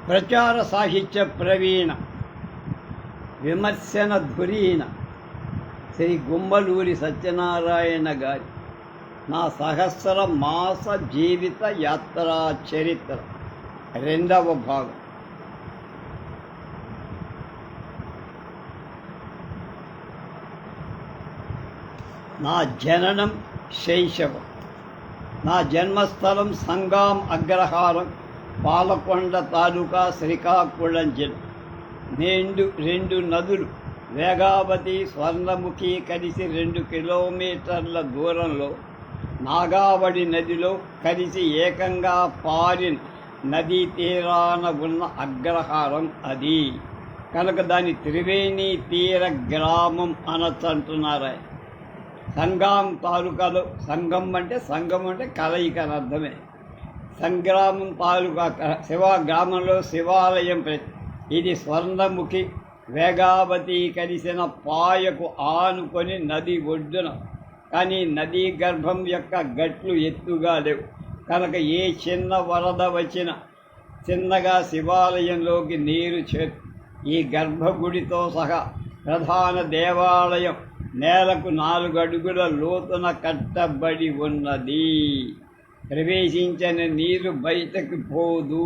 ప్రచార సాహిత్య ప్రవీణ విమర్శన ధురీణ శ్రీ గుమ్మలూరి సత్యనారాయణ గారి నా సహస్ర మాస జీవిత యాత్రా చరిత్ర 2వ భాగం. నా జననం శైశవం. నా జన్మస్థలం సంగాం అగ్రహారం, పాలకొండ తాలూకా, శ్రీకాకుళం జిల్లా. రెండు నదులు వేగావతి, స్వర్ణముఖి కలిసి 2 కిలోమీటర్ల దూరంలో నాగావళి నదిలో కలిసి ఏకంగా పారిన నదీ తీరాన ఉన్న అగ్రహారం అది. కనుక దాని త్రివేణి తీర గ్రామం అనొచ్చంటున్నారా. సంగాం తాలూకాలో సంగం అంటే కలయిక అని అర్థమే. సంగ్రామం తాలూకా గ్రామంలో శివాలయం ఇది స్వర్ణముఖి వేగావతి కలిసిన పాయకు ఆనుకొని నది ఒడ్డున. కానీ నదీ గర్భం యొక్క గట్లు ఎత్తుగా లేవు కనుక ఏ చిన్న వరద వచ్చినా చిన్నగా శివాలయంలోకి నీరు చేరు. ఈ గర్భగుడితో సహా ప్రధాన దేవాలయం నేలకు 4 అడుగుల లోతున కట్టబడి ఉన్నది. ప్రవేశించిన నీరు బయటకు పోదు.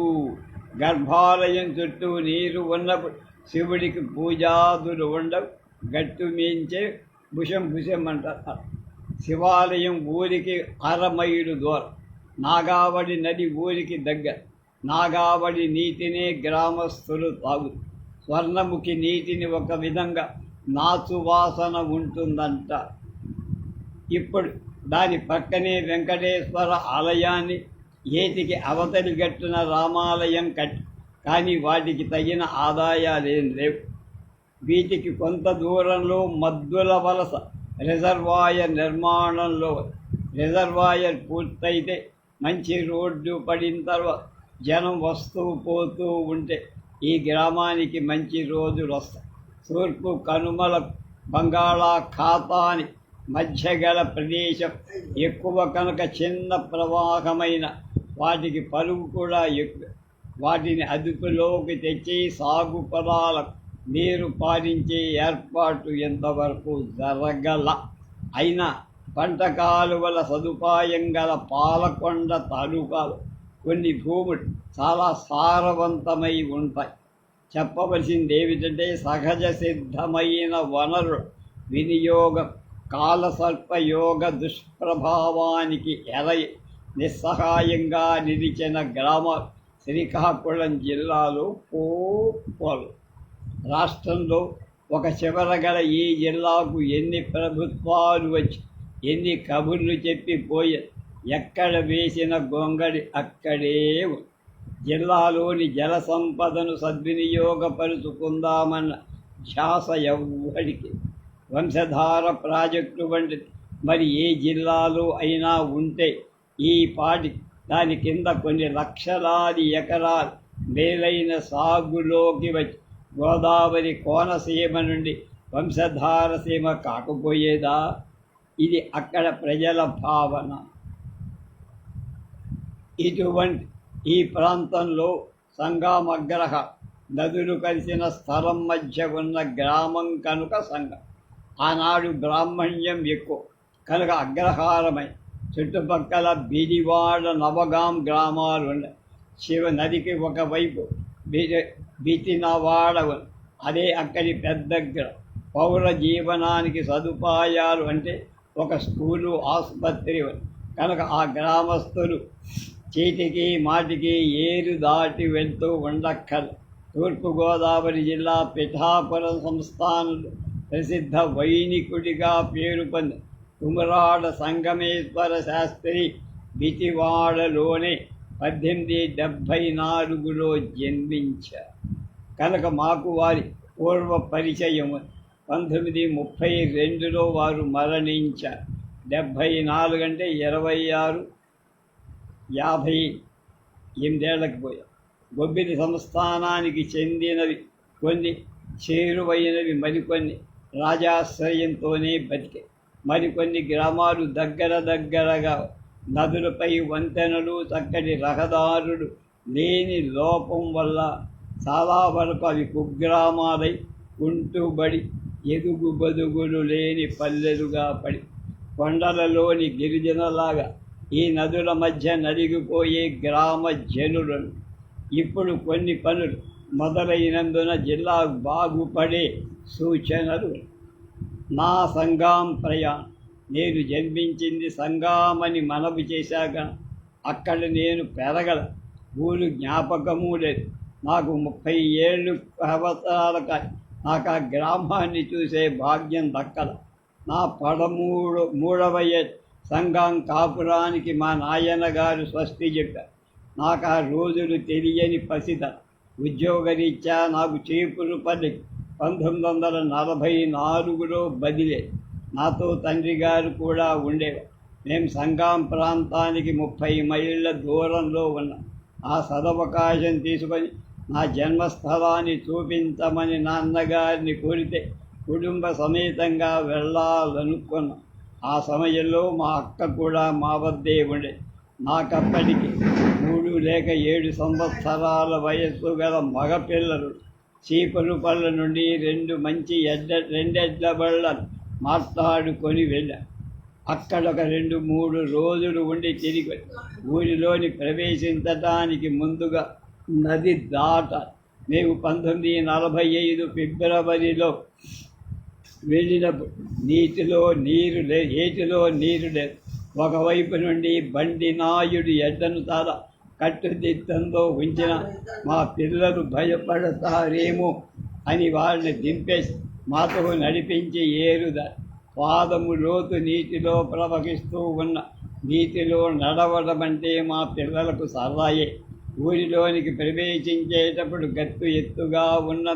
గర్భాలయం చుట్టూ నీరు ఉన్నప్పుడు శివుడికి పూజాదులు ఉండవు. గట్టు మించే భుషం అంటారు. శివాలయం ఊరికి 1/2 మైలు దూరం. నాగావళి నది ఊరికి దగ్గర. నాగావళి నీటినే గ్రామస్తులు తాగుతారు. స్వర్ణముఖి నీటిని ఒక విధంగా నాచు వాసన ఉంటుందంట. ఇప్పుడు దాని పక్కనే వెంకటేశ్వర ఆలయాన్ని, ఏటికి అవతలి గట్టున రామాలయం కట్టి, కానీ వాటికి తగిన ఆదాయాలేం లేవు. వీటికి కొంత దూరంలో మద్దుల వలస రిజర్వాయర్ నిర్మాణంలో. రిజర్వాయర్ పూర్తయితే మంచి రోడ్డు పడిన తర్వాత జనం వస్తూ పోతూ ఉంటే ఈ గ్రామానికి మంచి రోజులు వస్తాయి. తూర్పు కనుమల బంగాళాఖాతాని మధ్య గల ప్రదేశం ఎక్కువ కనుక చిన్న ప్రవాహమైన వాటికి పరుగు కూడా ఎక్కువ. వాటిని అదుపులోకి తెచ్చి సాగు పొలాలకు నీరు పారించే ఏర్పాటు ఎంతవరకు జరగల. అయినా పంట కాలువల సదుపాయం గల పాలకొండ తాలూకాలు కొన్ని భూములు చాలా సారవంతమై ఉంటాయి. చెప్పవలసింది ఏమిటంటే సహజ సిద్ధమైన వనరుల వినియోగం కాలసర్పయోగ దుష్ప్రభావానికి ఎరై నిస్సహాయంగా నిలిచిన గ్రామాలు శ్రీకాకుళం జిల్లాలో పోలు. రాష్ట్రంలో ఒక చివర గల ఈ జిల్లాకు ఎన్ని ప్రభుత్వాలు వచ్చి ఎన్ని కబుర్లు చెప్పిపోయే, ఎక్కడ వేసిన గొంగడి అక్కడే ఉంది. జిల్లాలోని జల సంపదను సద్వినియోగపరుచుకుందామన్న ధ్యాస ఎవ్వడికి. వంశధార ప్రాజెక్టు వంటిది మరి ఏ జిల్లాలో అయినా ఉంటే ఈ పాటి దాని కింద కొన్ని లక్షలాది ఎకరాలు మేలైన సాగులోకి వచ్చి గోదావరి కోనసీమ నుండి వంశధార సీమ కాకపోయేదా? ఇది అక్కడ ప్రజల భావన. ఇటువంటి ఈ ప్రాంతంలో సంగమగ్రహ నదులు కలిసిన స్థలం మధ్య ఉన్న గ్రామం కనుక సంగం. ఆనాడు బ్రాహ్మణ్యం ఎక్కువ కనుక అగ్రహారమై చుట్టుపక్కల బిడివాడ, నవగాం గ్రామాలు ఉన్నాయి. శివ నదికి ఒకవైపు బితినవాడ ఉంది. అదే అక్కడి పెద్ద పౌర జీవనానికి సదుపాయాలు అంటే ఒక స్కూలు, ఆసుపత్రి ఉంది. కనుక ఆ గ్రామస్తులు చీటికి మాటికి ఏరు దాటి వెళ్తూ ఉండక్కల. తూర్పుగోదావరి జిల్లా పిఠాపురం సంస్థానంలో ప్రసిద్ధ వైణికుడిగా పేరు పొంది కుమరాడ సంగమేశ్వర శాస్త్రి బితివాడలోనే 1874లో జన్మించారు. కనుక మాకు వారి పూర్వ పరిచయం. 1932లో వారు మరణించారు. 74 అంటే 26, 58 పోయారు. బొబ్బిలి సంస్థానానికి చెందినవి కొన్ని, చేరువైనవి మరికొన్ని రాజాశ్రయంతోనే బతికే. మరికొన్ని గ్రామాలు దగ్గరగా నదులపై వంతెనలు, చక్కటి రహదారులు లేని లోపం వల్ల చాలా వరకు అవి కుగ్రామాలై ఉంటుబడి ఎదుగు బదుగులు లేని పల్లెలుగా పడి కొండలలోని గిరిజనలాగా ఈ నదుల మధ్య నలిగిపోయే గ్రామ జనులను ఇప్పుడు కొన్ని పనులు మొదలైనందున జిల్లా బాగుపడే సూచనలు. నా సంగాం ప్రయాణం. నేను జన్మించింది సంగామని మనవి చేశాక అక్కడ నేను పెరగల ఊరు జ్ఞాపకము లేదు. నాకు 30 ఏళ్ళు అవసరాలక నాకు ఆ గ్రామాన్ని చూసే భాగ్యం దక్కల. నా మూడవ సంఘం కాపురానికి మా నాయనగారు స్వస్తి చెప్పారు. నాకు ఆ రోజులు తెలియని పసిత. ఉద్యోగరీత్యా నాకు చీపురుపల్లి 1944లో బదిలే. నాతో తండ్రి గారు కూడా ఉండేవారు. మేము సంగాం ప్రాంతానికి 30 మైళ్ళ దూరంలో ఉన్నాం. ఆ సదవకాశం తీసుకొని నా జన్మస్థలాన్ని చూపించమని నాన్నగారిని కోరితే కుటుంబ సమేతంగా వెళ్ళాలనుకున్నాం. ఆ సమయంలో మా అక్క కూడా మా వద్దే ఉండే. నాకప్పటికి 3 లేక 7 సంవత్సరాల వయస్సు గల మగపిల్లలు. చీపురుపల్ల నుండి 2 మంచి రెండెడ్ల బళ్ళను మాట్లాడుకొని వెళ్ళాం. అక్కడ ఒక 2-3 రోజులు ఉండి తిరిగి ఊరిలోని ప్రవేశించడానికి ముందుగా నది దాటాలి. మేము 1945 ఫిబ్రవరిలో వెళ్ళినప్పుడు ఏటిలో నీరు లేదు. ఒకవైపు నుండి బండి నాయుడు ఎడ్డను చాలా కట్టుదిట్టంతో ఉంచిన మా పిల్లలు భయపడతారేమో అని వాళ్ళని దింపేసి మాతో నడిపించి ఏరుదారి. పాదము లోతు నీటిలో ప్రవహిస్తూ ఉన్న నీటిలో నడవడం అంటే మా పిల్లలకు సరదాయే. ఊరిలోనికి ప్రవేశించేటప్పుడు గత్తు ఎత్తుగా ఉన్న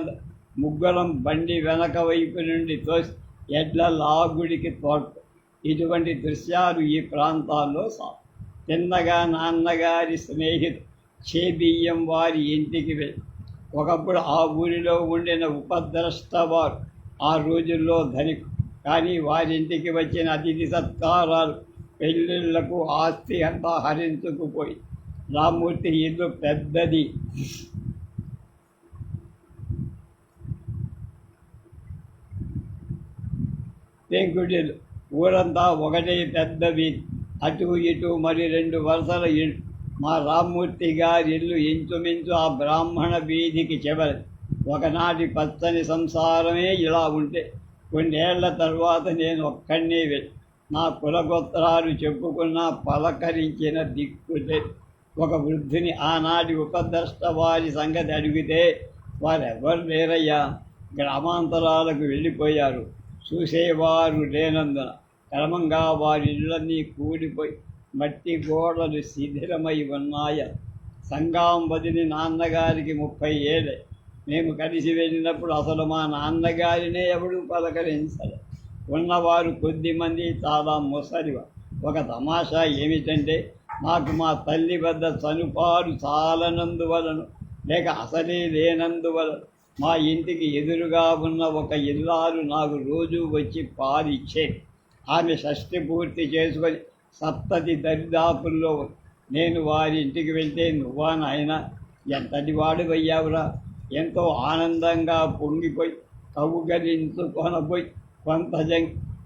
ముగ్గురం బండి వెనక వైపు నుండి తోసి ఎడ్ల లాగుడికి తోట. ఇటువంటి దృశ్యాలు ఈ ప్రాంతాల్లో చిన్నగా నాన్నగారి స్నేహితు చేబియ్యం వారి ఇంటికి వెళ్ళి ఒకప్పుడు ఆ ఊరిలో ఉండిన ఉపద్రష్ట వారు ఆ రోజుల్లో ధనికు. కానీ వారింటికి వచ్చిన అతిథి సత్కారాలు పెళ్ళిళ్లకు ఆస్తి అంతా హరించుకుపోయి. రామ్మూర్తి ఇల్లు పెద్దది. పెంకుటిల్లు. ఊరంతా ఒకటే పెద్ద వీధి. అటు ఇటు మరి 2 వరుసల ఇల్లు. మా రామ్మూర్తి గారి ఇల్లు ఇంచుమించు ఆ బ్రాహ్మణ వీధికి చివరి. ఒకనాటి పచ్చని సంసారమే ఇలా ఉంటే కొన్నేళ్ల తర్వాత నేను ఒక్కడినే వెళ్ళి నా కులగోత్రాలు చెప్పుకున్న పలకరించిన దిక్కులే. ఒక వృద్ధుని ఆనాటి ఉపద్రష్ట వారి సంగతి అడిగితే వారెవరు లేరయ్యా, గ్రామాంతరాలకు వెళ్ళిపోయారు, చూసేవారు లేనందున. క్రమంగా వారి ఇళ్ళన్నీ కూలిపోయి మట్టి గోడలు శిథిలమై ఉన్నాయ. సంగాం వదిలి నాన్నగారికి 30 ఏళ్ళే. మేము కలిసి వెళ్ళినప్పుడు అసలు మా నాన్నగారినే ఎవడు పలకరించలే. ఉన్నవారు కొద్దిమంది చాలా ముసలివారు. ఒక తమాషా ఏమిటంటే నాకు మా తల్లి వద్ద చనుపాలు చాలనందువలను లేక అసలే లేనందువలను మా ఇంటికి ఎదురుగా ఉన్న ఒక ఇల్లాలు నాకు రోజు వచ్చి పాలిచ్చేది. ఆమె షష్ఠి పూర్తి చేసుకొని సప్తతి దరిదాపుల్లో. నేను వారి ఇంటికి వెళ్తే నువ్వా నాయన, ఎంతటి వాడివయ్యావురా, ఎంతో ఆనందంగా పొంగిపోయి కవుగలించుకొనపోయి కొంత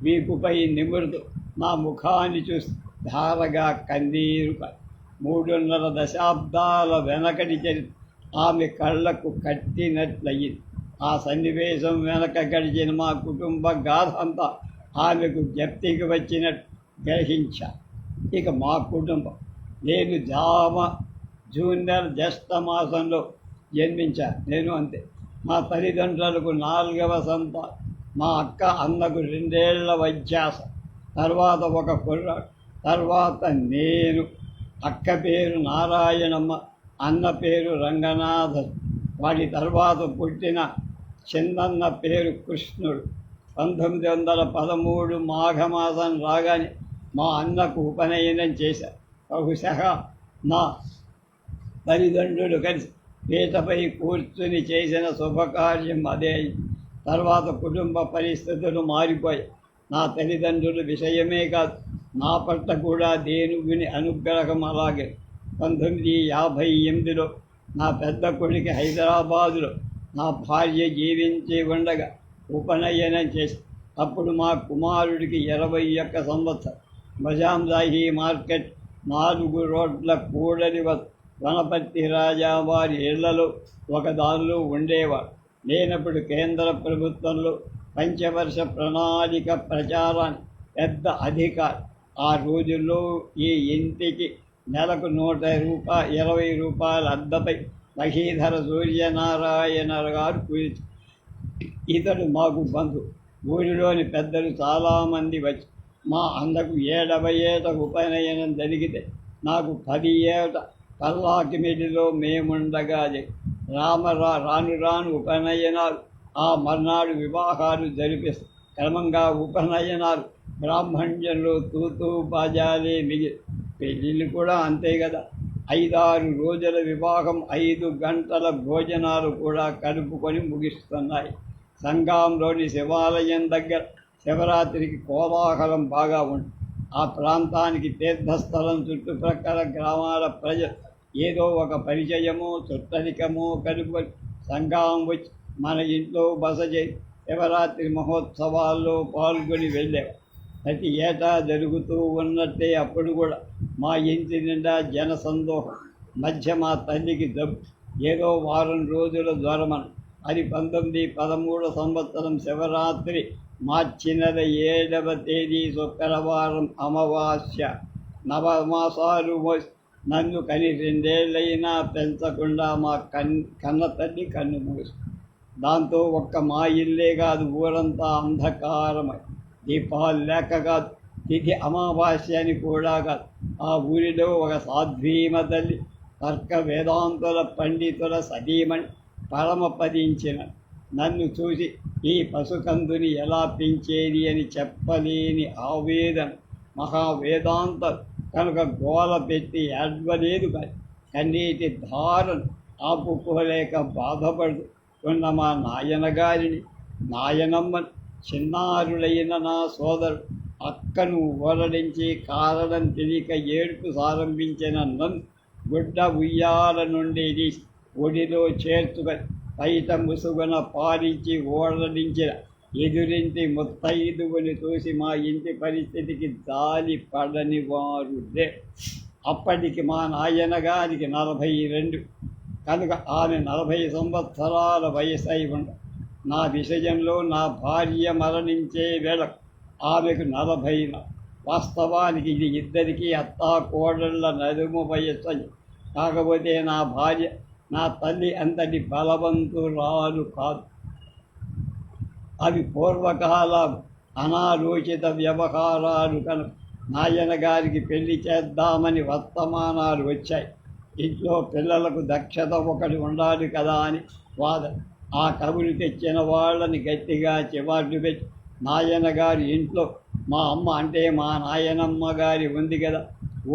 వీపుపై నిమురుతూ నా ముఖాన్ని చూసి ధారగా కన్నీరు. 3.5 దశాబ్దాల వెనకటి చరిత్ర ఆమె కళ్ళకు కట్టినట్లయింది. ఆ సన్నివేశం వెనక గడిచిన మా కుటుంబ గాథ అంతా ఆమెకు జప్తికి వచ్చినట్టు గ్రహించా. ఇక మా కుటుంబం. నేను జూనియర్ జ్యేష్ఠ మాసంలో జన్మించాను. నేను అంతే. మా తల్లిదండ్రులకు 4వ సంతానం. మా అక్క అన్నకు 2 ఏళ్ల వ్యత్యాసం. తర్వాత ఒక కుర్రాడు. తర్వాత నేను. అక్క పేరు నారాయణమ్మ, అన్న పేరు రంగనాథ. వాడి తర్వాత పుట్టిన చిన్నన్న పేరు కృష్ణుడు. 1913 మాఘమాసం రాగానే మా అన్నకు ఉపనయనం చేశారు. బహుశా నా తల్లిదండ్రులు కలిసి పీటపై కూర్చుని చేసిన శుభకార్యం అదే. తర్వాత కుటుంబ పరిస్థితులు మారిపోయాయి. నా తల్లిదండ్రుల విషయమే కాదు, నా పట్ల కూడా దేవుని అనుగ్రహం అలాగే. 1958లో నా పెద్ద కొడుకు హైదరాబాదులో నా భార్య జీవించి ఉండగా ఉపనయనం చేసి అప్పుడు మా కుమారుడికి 21 సంవత్సరం. బజాంజాహి మార్కెట్ 4 రోడ్ల కూడలి వనపర్తి రాజా వారి ఇళ్లలో ఒకదానిలో ఉండేవాడు. లేనప్పుడు కేంద్ర ప్రభుత్వంలో పంచవర్ష ప్రణాళిక ప్రచారాన్ని పెద్ద అధికారి. ఆ రోజుల్లో ఈ ఇంటికి నెలకు 120 రూపాయల అద్దెపై మహీధర సూర్యనారాయణ గారు కూర్చు. ఇతడు మాకు బంధు. ఊరిలోని పెద్దలు చాలామంది వచ్చి మా అన్నకు 7వ ఏట ఉపనయనం జరిగితే నాకు 10 ఏట పల్లాకిమిడిలో మేముండగా రాను రాను ఉపనయనాలు, ఆ మర్నాడు వివాహాలు జరిపిస్తారు. క్రమంగా ఉపనయనాలు బ్రాహ్మణ్యంలో తూతూ బాజాలే మిగిలి పెళ్ళిళ్ళు కూడా అంతే కదా. 5-6 రోజుల వివాహం 5 గంటల భోజనాలు కూడా కలుపుకొని ముగిస్తున్నాయి. సంఘంలోని శివాలయం దగ్గర శివరాత్రికి కోలాహలం బాగా ఉంటుంది. ఆ ప్రాంతానికి తీర్థస్థలం చుట్టుప్రక్కల గ్రామాల ప్రజలు ఏదో ఒక పరిచయమో చుట్టరికమో కలుపుకొని సంఘం వచ్చి మన ఇంట్లో బస చేసి శివరాత్రి మహోత్సవాల్లో పాల్గొని వెళ్ళేవారు. ప్రతి ఏటా జరుగుతూ ఉన్నట్టే అప్పుడు కూడా మా ఇంటి నిండా జనసందోహం. మధ్య మా తల్లికి జబ్బు, ఏదో వారం రోజుల జ్వరమను. అది 1913 సంవత్సరం శివరాత్రి మార్చి నెల 7వ తేదీ శుక్రవారం అమావాస్య. నవమాసాలు నన్ను కని 2 ఏళ్ళైనా పెంచకుండా మా కన్న తల్లి కన్ను మూసి. దాంతో ఒక్క మా ఇల్లే కాదు, ఊరంతా అంధకారమై, దీపాలు లేక కాదు, తిథి అమావాస్య అని కూడా కాదు. ఆ ఊరిలో ఒక సాధ్వీమ తల్లి తర్క వేదాంతుల పండితుల సతీమణి పరమపదించిన నన్ను చూసి ఈ పశుకందుని ఎలా పెంచేది అని చెప్పలేని ఆవేదన. మహావేదాంత కనుక గోల పెట్టి ఏడ్వలేదు కానీ కన్నీటి ధారను ఆపుకోలేక బాధపడు ఉన్న మా నాయనగారిని, నాయనమ్మను, చిన్నారులైన నా సోదరుడు అక్కను ఓరడించి కారణం తెలియక ఏడుపు సారంభించిన నన్ను గుడ్డ ఉయ్యాల నుండి ఒడిలో చేర్చుకొని బయట ముసుగున పారించి ఓరడించిన ఎదురింటి ముత్తైదువుని చూసి మా ఇంటి పరిస్థితికి జాలి పడని వారులే. అప్పటికి మా నాయనగారికి 42 కనుక ఆమె 40 సంవత్సరాల వయసు అయి ఉండ. నా విషయంలో నా భార్య మరణించే వేళ ఆమెకు 40. వాస్తవానికి ఇది ఇద్దరికీ అత్తా కోడళ్ళ నడుము వయస్సు. కాకపోతే నా భార్య నా తల్లి అంతటి బలవంతురాలు కాదు. అవి పూర్వకాల అనాలోచిత వ్యవహారాలు కనుక నాయనగారికి పెళ్లి చేద్దామని వర్తమానాలు వచ్చాయి. ఇంట్లో పిల్లలకు దక్షత ఒకటి ఉండాలి కదా అని వాదన. ఆ కబురు తెచ్చిన వాళ్ళని గట్టిగా చివాట్లు పెట్టి నాయనగారి ఇంట్లో మా అమ్మ అంటే మా నాయనమ్మ గారి ఉంది కదా,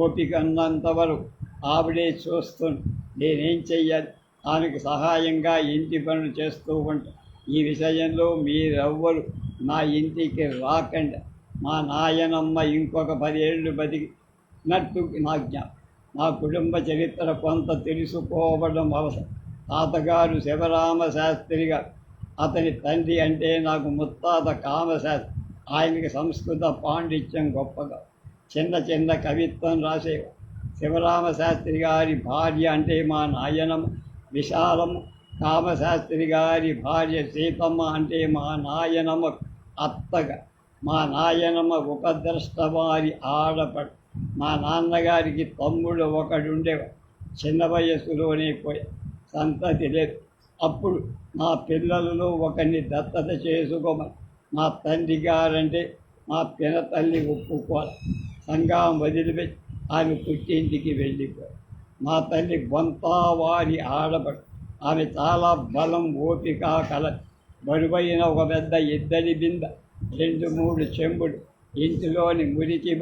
ఓపిక అన్నంతవరకు ఆవిడే చూస్తుంది. నేనేం చెయ్యాలి? ఆమెకు సహాయంగా ఇంటి పనులు చేస్తూ ఉంటా. ఈ విషయంలో మీరెవ్వరు నా ఇంటికి రాకండి. మా నాయనమ్మ ఇంకొక 10 ఏళ్ళు బతికినట్టు నా జ్ఞాపకం. నా కుటుంబ చరిత్ర కొంత తెలుసుకోవడం అవసరం. తాతగారు శివరామ శాస్త్రి గారు. అతని తండ్రి అంటే నాకు ముత్తాత కామశాస్త్రి. ఆయనకి సంస్కృత పాండిత్యం గొప్పగా, చిన్న చిన్న కవిత్వం రాసేవారు. శివరామ శాస్త్రి గారి భార్య అంటే మా నాయనమ్మ విశాలమ్మ. కామశాస్త్రి గారి భార్య సీతమ్మ అంటే మా నాయనమ్మ అత్తగా. మా నాయనమ్మ ఉపద్రష్ట వారి ఆడపడు. మా నాన్నగారికి తమ్ముడు ఒకడుండేవాడు. చిన్న వయస్సులోనే పోయి సంతతి లేదు. అప్పుడు మా పిల్లలలో ఒకరిని దత్తత చేసుకోమని మా తండ్రి గారంటే మా పినతల్లి ఒప్పుకోవాలి. సంఘం వదిలిపెట్టి ఆమె పుట్టింటికి వెళ్ళిపోయి. మా తల్లి బొంతావారి ఆడపడు. ఆమె చాలా బలం, ఓపిక కల. బరువైన ఒక పెద్ద ఇద్దరి బింద, 2-3 చెంబులు, ఇంటిలోని మురికి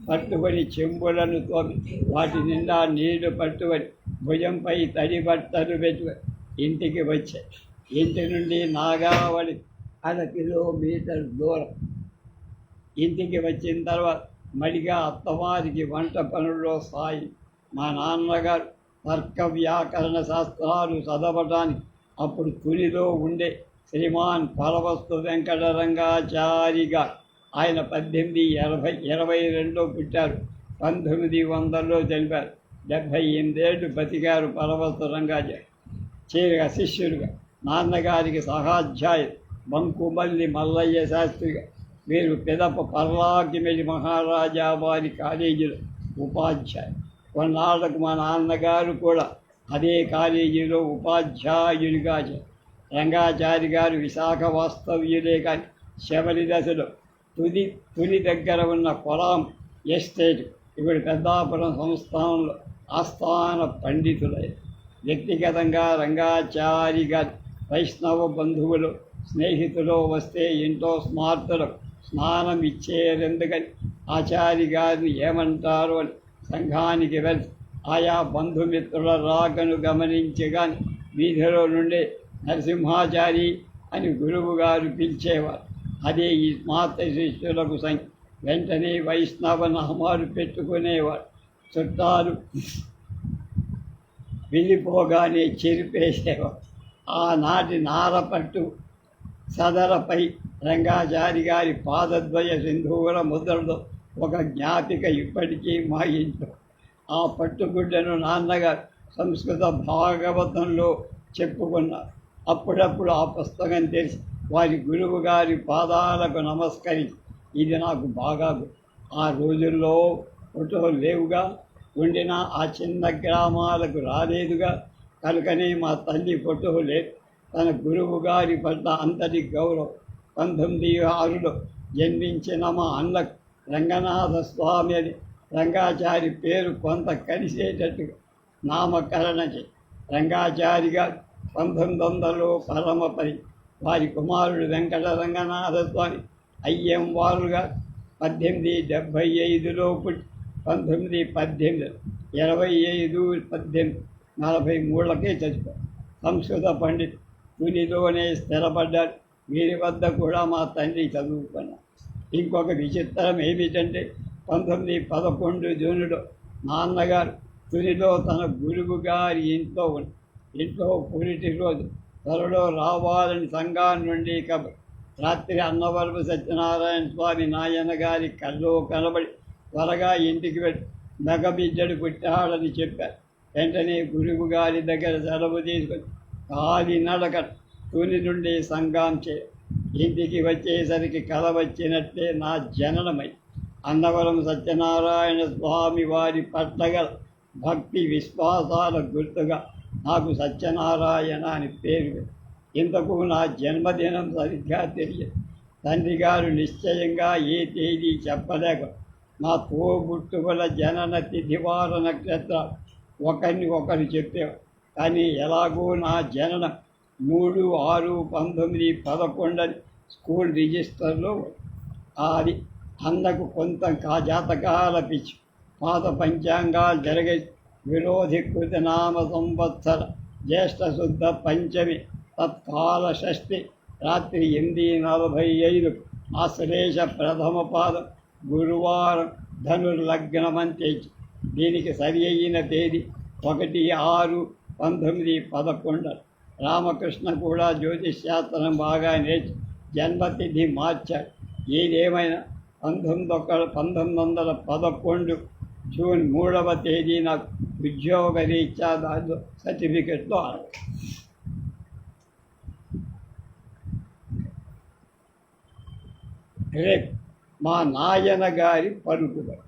పట్టుకొని చెంబులను తోమి వాటి నిండా నీళ్లు పట్టుకొని భుజంపై తడి బట్టలు పెట్టుకొని ఇంటికి వచ్చాయి. ఇంటి నుండి నాగావళి 1 కిలోమీటర్ దూరం. ఇంటికి వచ్చిన తర్వాత మడిగా అత్తవారికి వంట పనుల్లో సాయి. మా నాన్నగారు తర్క వ్యాకరణ శాస్త్రాలు చదవటానికి అప్పుడు తునిలో ఉండే శ్రీమాన్ పరవస్తు వెంకటరంగాచారిగా ఆయన 1822లో పుట్టారు, 1900లో చనిపారు. 78 ఏళ్ళు బతికారు పరవస్తు రంగాచారి. చేరిగా శిష్యులుగా నాన్నగారికి సహాధ్యాయులు బంకుమల్లి మల్లయ్య శాస్త్రిగా, వీరు పిదప పర్లాకిమిడి మహారాజా వారి కాలేజీలో ఉపాధ్యాయులు. కొన్నాళ్లకు మా నాన్నగారు కూడా అదే కాలేజీలో ఉపాధ్యాయుడిగా రంగాచారి గారు విశాఖ వాస్తవ్యులే కానీ శబరి దశలో తుని దగ్గర ఉన్న కొలాం ఎస్టేట్ ఇప్పుడు పెద్దాపురం సంస్థానంలో ఆస్థాన పండితులయ్యారు. వ్యక్తిగతంగా రంగాచారి గారి వైష్ణవ బంధువులు స్నేహితులు వస్తే ఇంట్లో స్మార్తులకు స్నానం ఇచ్చేందుకని ఆచారి గారిని ఏమంటారు అని సంఘానికి వెళ్ళి ఆయా బంధుమిత్రుల రాకను గమనించగాని వీధిలో నుండే నరసింహాచారి అని గురువు గారు పిలిచేవారు. అదే ఈ స్మార్త శిష్యులకు వెంటనే వైష్ణవ నామాలు పెట్టుకునేవారు. చుట్టాలు వెళ్ళిపోగానే చెరిపేసేవారు. ఆనాటి నారపట్టు సదరపై రంగాచారి గారి పాదద్వయ సింధూర ముద్రలో ఒక జ్ఞాపిక ఇప్పటికీ మా ఇంట్లో. ఆ పట్టుగుడ్డను నాన్నగారు సంస్కృత భాగవతంలో చెప్పుకున్నారు. అప్పుడప్పుడు ఆ పుస్తకం తెలిసి వారి గురువు గారి పాదాలకు నమస్కరించి, ఇది నాకు బాగా ఆ రోజుల్లో ఫోటోలు లేవుగా, ఉండినా ఆ చిన్న గ్రామాలకు రాలేదుగా, కనుకనే మా తల్లి ఫోటో లేదు. తన గురువు గారి పట్ల అంతటి గౌరవం. 1906లో జన్మించిన మా అన్నకు రంగనాథ స్వామి అని రంగాచారి పేరు కొంత కలిసేటట్టుగా నామకరణ రంగాచారి గారు 1900లో పరమపరి. వారి కుమారుడు వెంకట రంగనాథ స్వామి అయ్యం వారుగా 1875లో పుట్టి 1918 25 18 43లకే చచ్చిపోయారు. సంస్కృత పండిత్ తునిలోనే స్థిరపడ్డారు. వీరి వద్ద కూడా మా తండ్రి చదువుకున్నారు. ఇంకొక విచిత్రం ఏమిటంటే 1911 జూన్లో నాన్నగారు తునిలో తన గురువు గారి ఇంట్లో పురిటి రోజు త్వరలో రావాలని సంఘాన్ని నుండి రాత్రి అన్నవరపు సత్యనారాయణ స్వామి నాయన గారి కల్లో కనబడి త్వరగా ఇంటికి వెళ్ళి మగబిడ్డడు పుట్టాడని చెప్పారు. వెంటనే గురువు గారి దగ్గర సెలవు తీసుకొని కాలినడక తుని నుండి సంఘం ఇంటికి వచ్చేసరికి కల వచ్చినట్లే నా జననమై అన్నవరం సత్యనారాయణ స్వామి వారి పట్లగల భక్తి విశ్వాసాల గుర్తుగా నాకు సత్యనారాయణ అని పేరు. ఇంతకు నా జన్మదినం సరిగ్గా తెలియదు. తండ్రి గారు నిశ్చయంగా ఏ తేదీ చెప్పలేక నా తోబుట్టుకుల జనన తిథివార నక్షత్రాలు ఒకరిని ఒకరు చెప్పేవారు. కానీ ఎలాగో నా జననం 3/6/1911 స్కూల్ రిజిస్టర్లో అది అన్నకు కొంత జాతకాల పిచ్చి. పాత పంచాంగాలు జరిగే విరోధికృత నామ సంవత్సర జ్యేష్ఠ శుద్ధ పంచమి తత్కాల షష్ఠి రాత్రి 8:45 ఆశ్లేష ప్రథమ పాదం గురువారం ధనుర్లగ్నమంతే. దీనికి సరి అయిన తేదీ 1/6/1911. రామకృష్ణ కూడా జ్యోతిష్శాస్త్రం బాగా నేర్చి జన్మతిథి మార్చాడు. ఏదేమైనా 1911 జూన్ 3వ తేదీ నాకు ఉద్యోగ రీత్యా దాంట్లో సర్టిఫికెట్లో రేపు మా నాయన గారి పలుకుబడి.